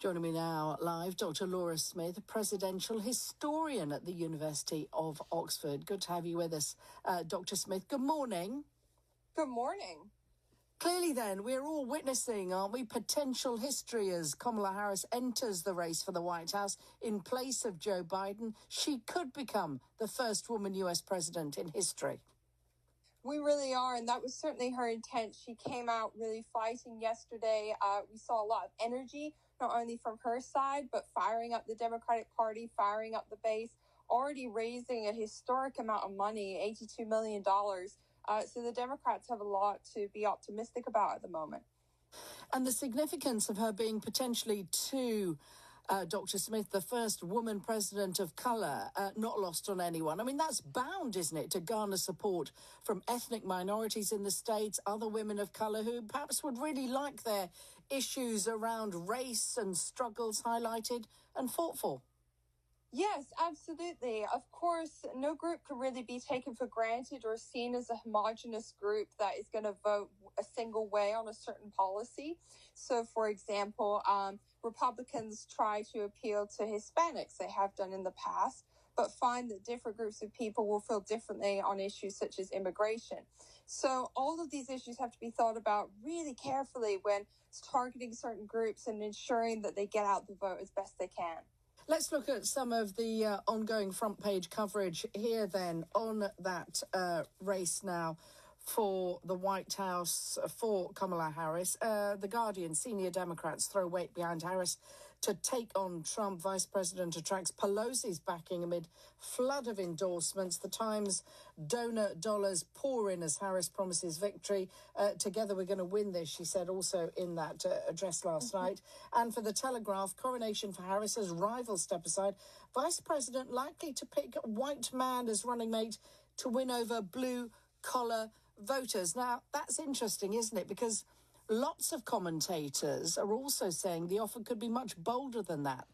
Joining me now live, Dr. Laura Smith, presidential historian at the University of Oxford. Good to have you with us, Dr. Smith. Good morning. Good morning. Clearly then, we're all witnessing, aren't we, potential history as Kamala Harris enters the race for the White House in place of Joe Biden. She could become the first woman US president in history. We really are, and that was certainly her intent. She came out really fighting yesterday. We saw a lot of energy, not only from her side, but firing up the Democratic Party, firing up the base, already raising a historic amount of money, $82 million. So the Democrats have a lot to be optimistic about at the moment. And the significance of her being potentially Dr. Smith, the first woman president of colour, not lost on anyone. I mean, that's bound, isn't it, to garner support from ethnic minorities in the States, other women of colour who perhaps would really like their issues around race and struggles highlighted and fought for. Yes, absolutely. Of course, no group can really be taken for granted or seen as a homogenous group that is going to vote a single way on a certain policy. So, for example, Republicans try to appeal to Hispanics. They have done in the past, but find that different groups of people will feel differently on issues such as immigration. So all of these issues have to be thought about really carefully when targeting certain groups and ensuring that they get out the vote as best they can. Let's look at some of the ongoing front page coverage here then on that race now for the White House for Kamala Harris. The Guardian, senior Democrats throw weight behind Harris to take on Trump. Vice President attracts Pelosi's backing amid flood of endorsements. The Times, donor dollars pour in as Harris promises victory. Together we're going to win this, she said also in that address last night. And for the Telegraph, coronation for Harris as rivals step aside. Vice President likely to pick white man as running mate to win over blue-collar voters. Now, that's interesting, isn't it? Because lots of commentators are also saying the offer could be much bolder than that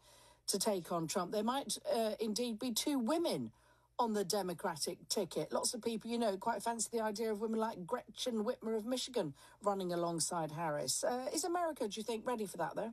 to take on Trump. There might indeed be two women on the Democratic ticket. Lots of people, quite fancy the idea of women like Gretchen Whitmer of Michigan running alongside Harris. Is America, do you think, ready for that, though?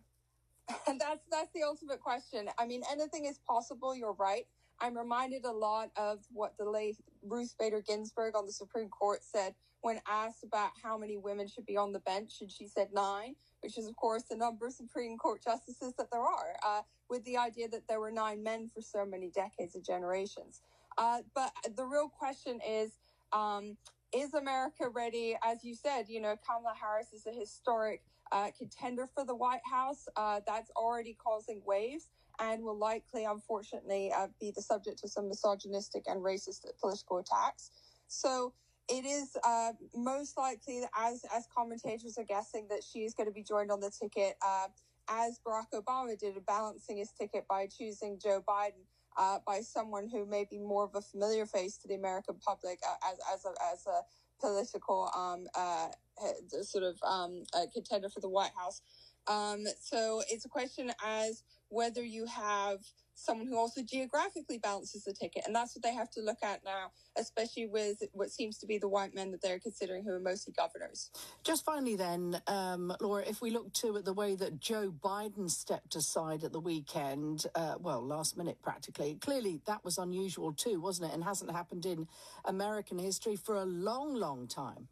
And that's the ultimate question. I mean, anything is possible. You're right. I'm reminded a lot of what the late Ruth Bader Ginsburg on the Supreme Court said when asked about how many women should be on the bench, and she said 9, which is, of course, the number of Supreme Court justices that there are, with the idea that there were 9 men for so many decades and generations. But the real question is America ready? As you said, Kamala Harris is a historic contender for the White House. That's already causing waves and will likely, unfortunately, be the subject of some misogynistic and racist political attacks. So it is most likely that as commentators are guessing that she is going to be joined on the ticket as Barack Obama did, balancing his ticket by choosing Joe Biden by someone who may be more of a familiar face to the American public as a political contender for the White House. So it's a question as whether you have someone who also geographically balances the ticket. And that's what they have to look at now, especially with what seems to be the white men that they're considering who are mostly governors. Just finally then, Laura, if we look too at the way that Joe Biden stepped aside at the weekend, last minute practically, clearly that was unusual too, wasn't it? And hasn't happened in American history for a long, long time.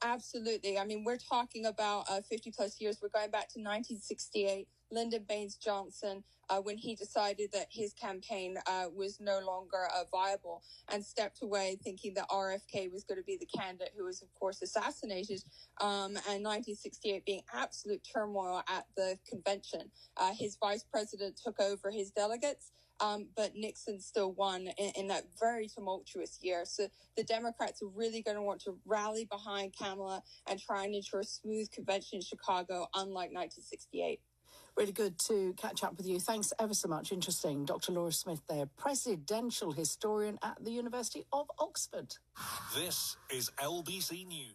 Absolutely. I mean, we're talking about 50 plus years. We're going back to 1968, Lyndon Baines Johnson, when he decided that his campaign was no longer viable and stepped away thinking that RFK was going to be the candidate who was, of course, assassinated. And 1968 being absolute turmoil at the convention. His vice president took over his delegates. But Nixon still won in that very tumultuous year. So the Democrats are really going to want to rally behind Kamala and try and ensure a smooth convention in Chicago, unlike 1968. Really good to catch up with you. Thanks ever so much. Interesting. Dr. Laura Smith there, presidential historian at the University of Oxford. This is LBC News.